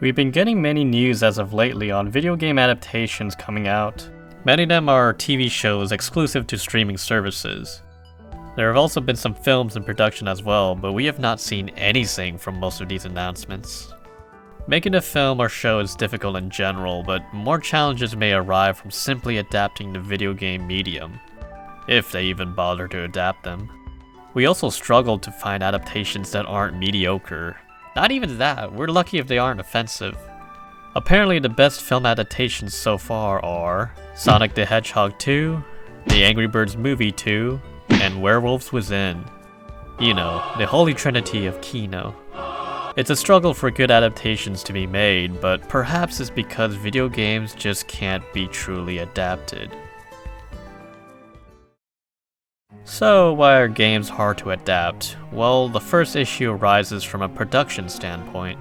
We've been getting many news as of lately on video game adaptations coming out. Many of them are TV shows exclusive to streaming services. There have also been some films in production as well, but we have not seen anything from most of these announcements. Making a film or show is difficult in general, but more challenges may arrive from simply adapting the video game medium, if they even bother to adapt them. We also struggle to find adaptations that aren't mediocre. Not even that, we're lucky if they aren't offensive. Apparently the best film adaptations so far are Sonic the Hedgehog 2, The Angry Birds Movie 2, and Werewolves Within. You know, the holy trinity of Kino. It's a struggle for good adaptations to be made, but perhaps it's because video games just can't be truly adapted. So, why are games hard to adapt? Well, the first issue arises from a production standpoint.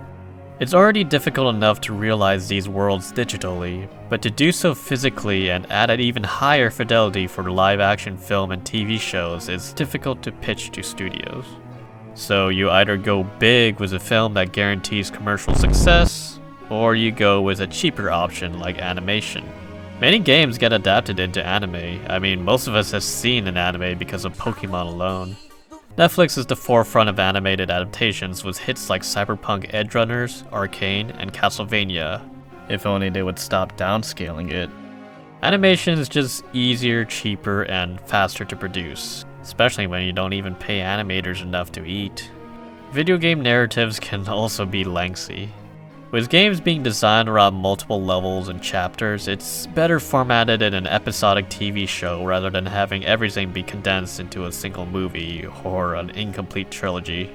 It's already difficult enough to realize these worlds digitally, but to do so physically and at an even higher fidelity for live-action film and TV shows is difficult to pitch to studios. So you either go big with a film that guarantees commercial success, or you go with a cheaper option like animation. Many games get adapted into anime. I mean, most of us have seen an anime because of Pokemon alone. Netflix is the forefront of animated adaptations with hits like Cyberpunk Edgerunners, Arcane, and Castlevania. If only they would stop downscaling it. Animation is just easier, cheaper, and faster to produce, especially when you don't even pay animators enough to eat. Video game narratives can also be lengthy. With games being designed around multiple levels and chapters, it's better formatted in an episodic TV show rather than having everything be condensed into a single movie or an incomplete trilogy.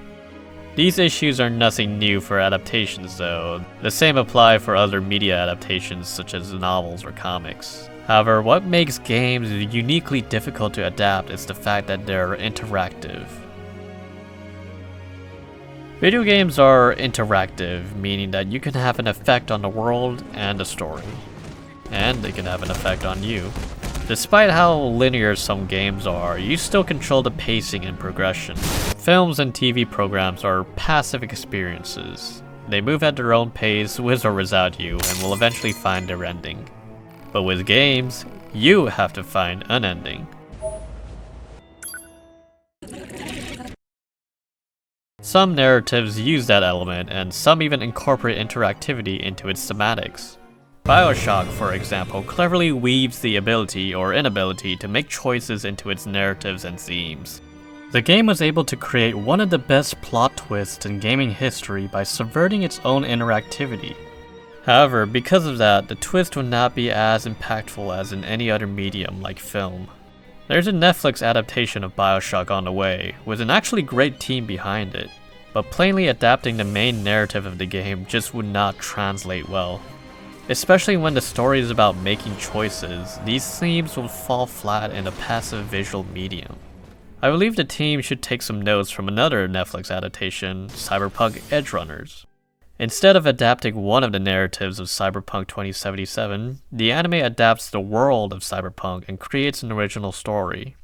These issues are nothing new for adaptations though. The same apply for other media adaptations such as novels or comics. However, what makes games uniquely difficult to adapt is the fact that they're interactive. Video games are interactive, meaning that you can have an effect on the world and the story. And they can have an effect on you. Despite how linear some games are, you still control the pacing and progression. Films and TV programs are passive experiences. They move at their own pace with or without you and will eventually find their ending. But with games, you have to find an ending. Some narratives use that element, and some even incorporate interactivity into its thematics. Bioshock, for example, cleverly weaves the ability or inability to make choices into its narratives and themes. The game was able to create one of the best plot twists in gaming history by subverting its own interactivity. However, because of that, the twist would not be as impactful as in any other medium like film. There's a Netflix adaptation of Bioshock on the way, with an actually great team behind it, but plainly adapting the main narrative of the game just would not translate well. Especially when the story is about making choices, these themes will fall flat in a passive visual medium. I believe the team should take some notes from another Netflix adaptation, Cyberpunk Edgerunners. Instead of adapting one of the narratives of Cyberpunk 2077, the anime adapts the world of Cyberpunk and creates an original story.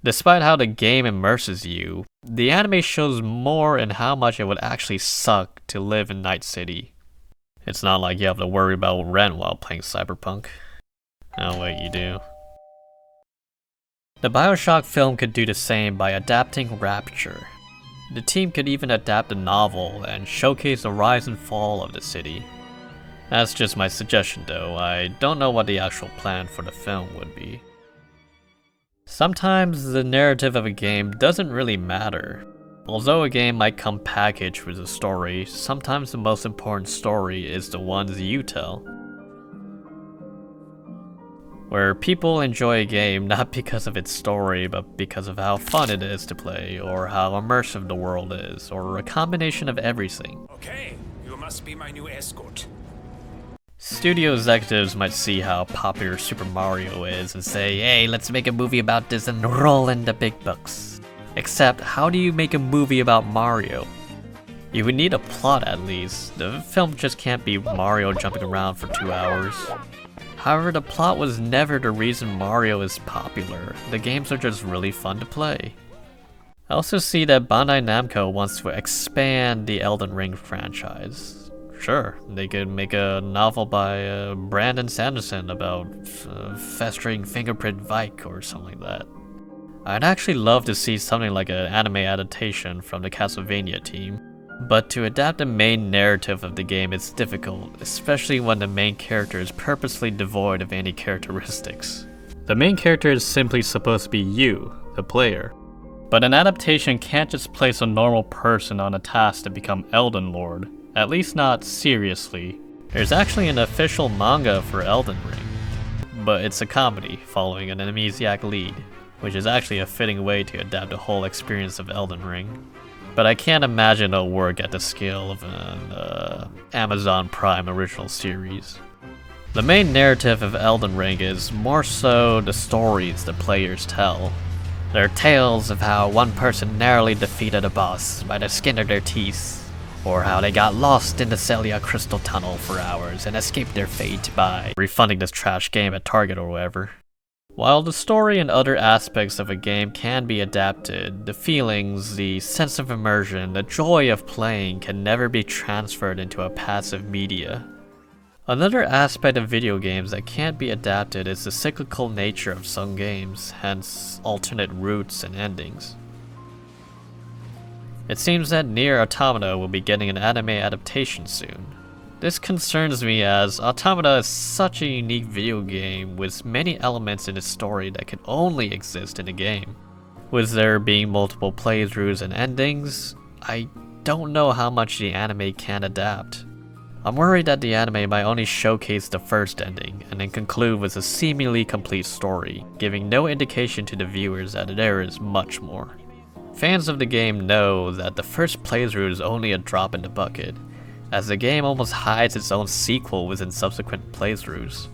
Despite how the game immerses you, the anime shows more in how much it would actually suck to live in Night City. It's not like you have to worry about rent while playing Cyberpunk. Oh wait, you do. The Bioshock film could do the same by adapting Rapture. The team could even adapt the novel and showcase the rise and fall of the city. That's just my suggestion though, I don't know what the actual plan for the film would be. Sometimes the narrative of a game doesn't really matter. Although a game might come packaged with a story, sometimes the most important story is the ones you tell. Where people enjoy a game not because of its story, but because of how fun it is to play, or how immersive the world is, or a combination of everything. Okay, you must be my new escort. Studio executives might see how popular Super Mario is and say, hey, let's make a movie about this and roll in the big bucks. Except, how do you make a movie about Mario? You would need a plot at least. The film just can't be Mario jumping around for 2 hours. However, the plot was never the reason Mario is popular. The games are just really fun to play. I also see that Bandai Namco wants to expand the Elden Ring franchise. Sure, they could make a novel by Brandon Sanderson about festering fingerprint Vike or something like that. I'd actually love to see something like an anime adaptation from the Castlevania team. But to adapt the main narrative of the game is difficult, especially when the main character is purposely devoid of any characteristics. The main character is simply supposed to be you, the player. But an adaptation can't just place a normal person on a task to become Elden Lord, at least not seriously. There's actually an official manga for Elden Ring, but it's a comedy following an amnesiac lead, which is actually a fitting way to adapt the whole experience of Elden Ring. But I can't imagine it'll work at the scale of an Amazon Prime original series. The main narrative of Elden Ring is more so the stories the players tell. They're tales of how one person narrowly defeated a boss by the skin of their teeth, or how they got lost in the Celia Crystal Tunnel for hours and escaped their fate by refunding this trash game at Target or whatever. While the story and other aspects of a game can be adapted, the feelings, the sense of immersion, the joy of playing can never be transferred into a passive media. Another aspect of video games that can't be adapted is the cyclical nature of some games, hence alternate routes and endings. It seems that NieR Automata will be getting an anime adaptation soon. This concerns me as Automata is such a unique video game with many elements in its story that can only exist in a game. With there being multiple playthroughs and endings, I don't know how much the anime can adapt. I'm worried that the anime might only showcase the first ending and then conclude with a seemingly complete story, giving no indication to the viewers that there is much more. Fans of the game know that the first playthrough is only a drop in the bucket, as the game almost hides its own sequel within subsequent playthroughs.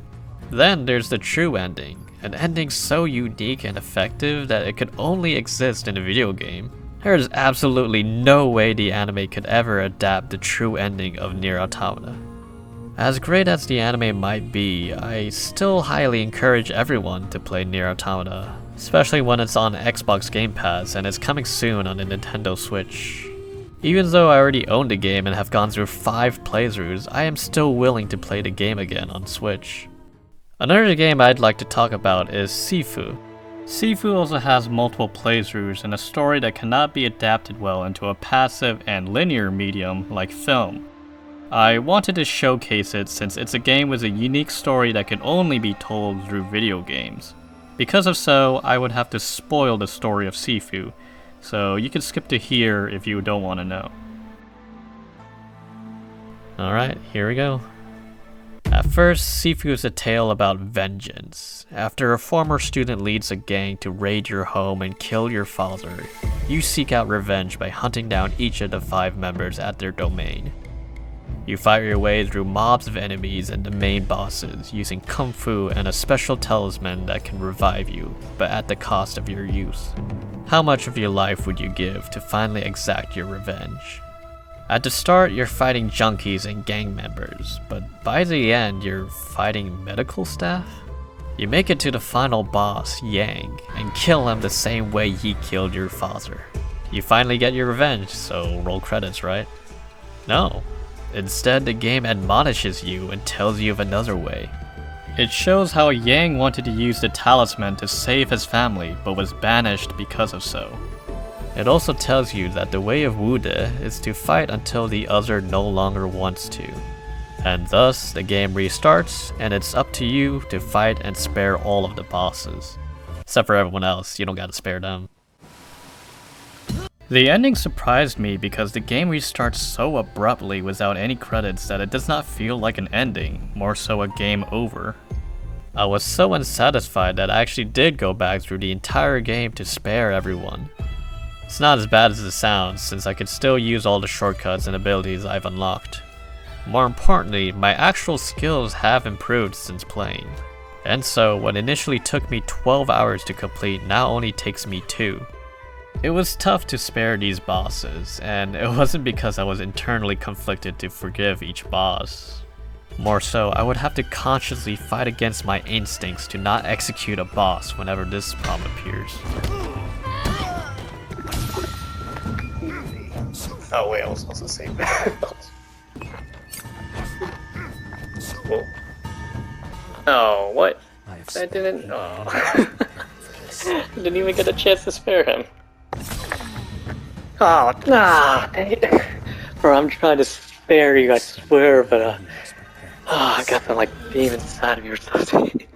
Then there's the true ending, an ending so unique and effective that it could only exist in a video game. There is absolutely no way the anime could ever adapt the true ending of NieR Automata. As great as the anime might be, I still highly encourage everyone to play NieR Automata, especially when it's on Xbox Game Pass and is coming soon on the Nintendo Switch. Even though I already own the game and have gone through 5 playthroughs, I am still willing to play the game again on Switch. Another game I'd like to talk about is Sifu. Sifu also has multiple playthroughs and a story that cannot be adapted well into a passive and linear medium like film. I wanted to showcase it since it's a game with a unique story that can only be told through video games. Because of so, I would have to spoil the story of Sifu, so you can skip to here if you don't want to know. Alright, here we go. At first, Sifu is a tale about vengeance. After a former student leads a gang to raid your home and kill your father, you seek out revenge by hunting down each of the 5 members at their domain. You fight your way through mobs of enemies and the main bosses, using kung fu and a special talisman that can revive you, but at the cost of your youth. How much of your life would you give to finally exact your revenge? At the start, you're fighting junkies and gang members, but by the end, you're fighting medical staff? You make it to the final boss, Yang, and kill him the same way he killed your father. You finally get your revenge, so roll credits, right? No. Instead, the game admonishes you and tells you of another way. It shows how Yang wanted to use the talisman to save his family, but was banished because of so. It also tells you that the way of Wude is to fight until the other no longer wants to. And thus, the game restarts, and it's up to you to fight and spare all of the bosses. Except for everyone else, you don't gotta spare them. The ending surprised me because the game restarts so abruptly without any credits that it does not feel like an ending, more so a game over. I was so unsatisfied that I actually did go back through the entire game to spare everyone. It's not as bad as it sounds, since I could still use all the shortcuts and abilities I've unlocked. More importantly, my actual skills have improved since playing. And so, what initially took me 12 hours to complete now only takes me 2. It was tough to spare these bosses, and it wasn't because I was internally conflicted to forgive each boss. More so, I would have to consciously fight against my instincts to not execute a boss whenever this problem appears. Oh wait, I was supposed to save that. Oh, what? I didn't. Oh. Didn't even get a chance to spare him. Oh, nah! Bro, I'm trying to spare you, I swear, but I got some like beam inside of you or something.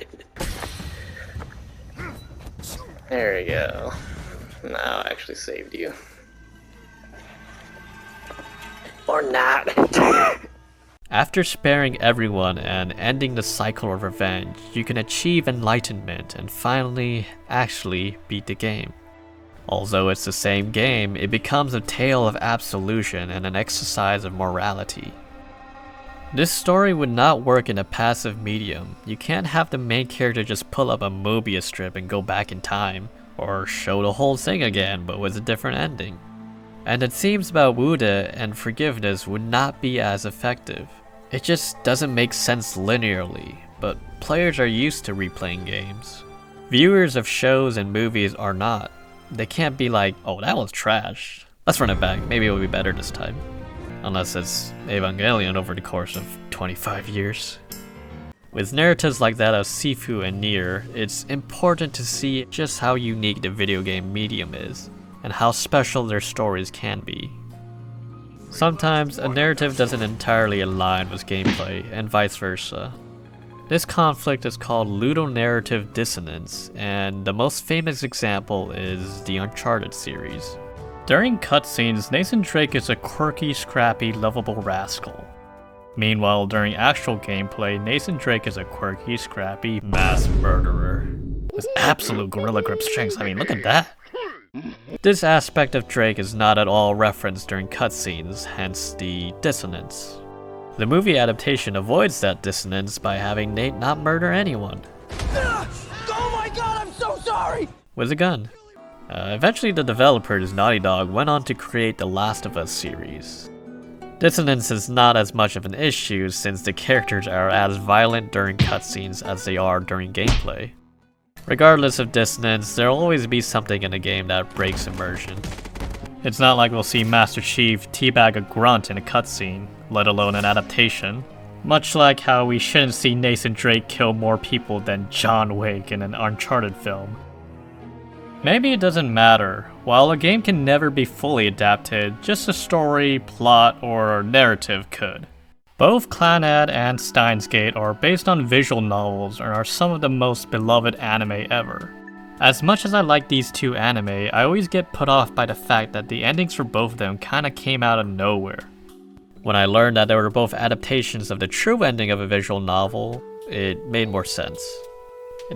There we go. Now I actually saved you. Or not. After sparing everyone and ending the cycle of revenge, you can achieve enlightenment and finally actually beat the game. Although it's the same game, it becomes a tale of absolution and an exercise of morality. This story would not work in a passive medium. You can't have the main character just pull up a Mobius strip and go back in time, or show the whole thing again but with a different ending. And it seems about Wuda and forgiveness would not be as effective. It just doesn't make sense linearly, but players are used to replaying games. Viewers of shows and movies are not. They can't be like, oh, that was trash. Let's run it back, maybe it'll be better this time. Unless it's Evangelion over the course of 25 years. With narratives like that of Sifu and NieR, it's important to see just how unique the video game medium is, and how special their stories can be. Sometimes a narrative doesn't entirely align with gameplay, and vice versa. This conflict is called ludonarrative dissonance, and the most famous example is the Uncharted series. During cutscenes, Nathan Drake is a quirky, scrappy, lovable rascal. Meanwhile, during actual gameplay, Nathan Drake is a quirky, scrappy, mass murderer. With absolute gorilla grip strengths, I mean, look at that! This aspect of Drake is not at all referenced during cutscenes, hence the dissonance. The movie adaptation avoids that dissonance by having Nate not murder anyone. Oh my god, I'm so sorry! With a gun. Eventually the developers, Naughty Dog, went on to create the Last of Us series. Dissonance is not as much of an issue since the characters are as violent during cutscenes as they are during gameplay. Regardless of dissonance, there'll always be something in a game that breaks immersion. It's not like we'll see Master Chief teabag a grunt in a cutscene, let alone an adaptation. Much like how we shouldn't see Nathan Drake kill more people than John Wick in an Uncharted film. Maybe it doesn't matter. While a game can never be fully adapted, just a story, plot, or narrative could. Both Clannad and Steins Gate are based on visual novels and are some of the most beloved anime ever. As much as I like these two anime, I always get put off by the fact that the endings for both of them kinda came out of nowhere. When I learned that they were both adaptations of the true ending of a visual novel, it made more sense.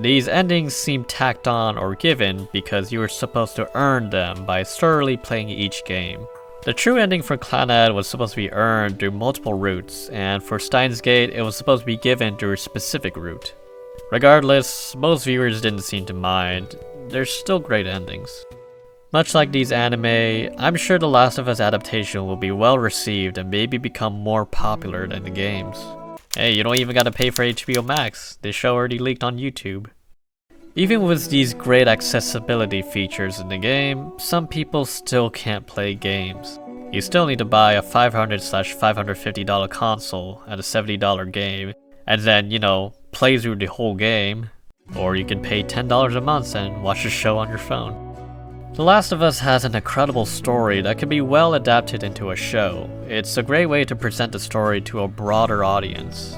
These endings seem tacked on or given because you were supposed to earn them by thoroughly playing each game. The true ending for Clannad was supposed to be earned through multiple routes, and for Steins Gate it was supposed to be given through a specific route. Regardless, most viewers didn't seem to mind. They're still great endings. Much like these anime, I'm sure the Last of Us adaptation will be well received and maybe become more popular than the games. Hey, you don't even gotta pay for HBO Max. This show already leaked on YouTube. Even with these great accessibility features in the game, some people still can't play games. You still need to buy a $500/$550 console and a $70 game, and then, play through the whole game. Or you can pay $10 a month and watch the show on your phone. The Last of Us has an incredible story that can be well adapted into a show. It's a great way to present the story to a broader audience.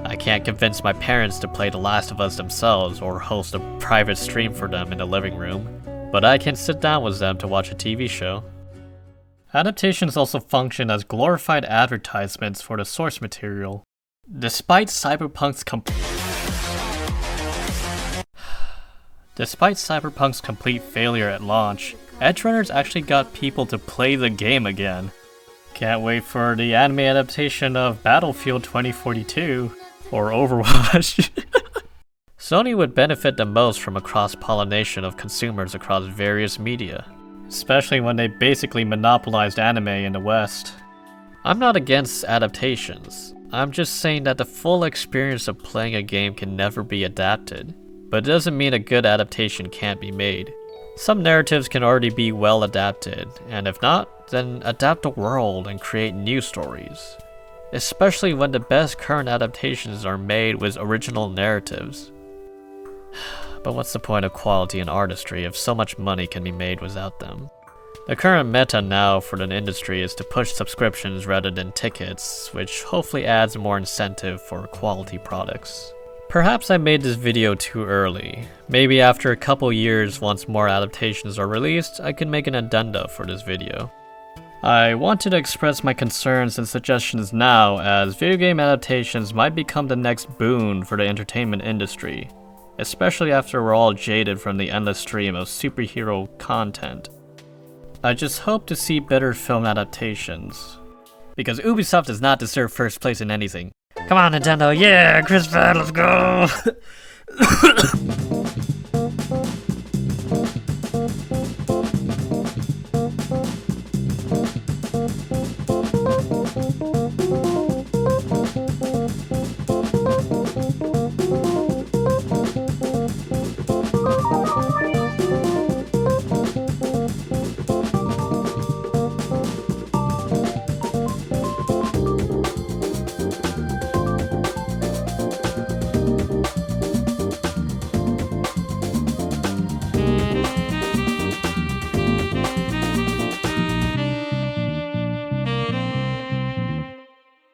I can't convince my parents to play The Last of Us themselves or host a private stream for them in the living room, but I can sit down with them to watch a TV show. Adaptations also function as glorified advertisements for the source material. Despite Cyberpunk's complete failure at launch, Edgerunners actually got people to play the game again. Can't wait for the anime adaptation of Battlefield 2042, or Overwatch. Sony would benefit the most from a cross-pollination of consumers across various media, especially when they basically monopolized anime in the West. I'm not against adaptations. I'm just saying that the full experience of playing a game can never be adapted. But it doesn't mean a good adaptation can't be made. Some narratives can already be well adapted, and if not, then adapt the world and create new stories. especially when the best current adaptations are made with original narratives. But what's the point of quality and artistry if so much money can be made without them? The current meta now for the industry is to push subscriptions rather than tickets, which hopefully adds more incentive for quality products. Perhaps I made this video too early. Maybe after a couple years, once more adaptations are released, I can make an addenda for this video. I wanted to express my concerns and suggestions now, as video game adaptations might become the next boon for the entertainment industry, especially after we're all jaded from the endless stream of superhero content. I just hope to see better film adaptations, because Ubisoft does not deserve first place in anything. Come on, Nintendo, yeah, Chris Pratt, let's go!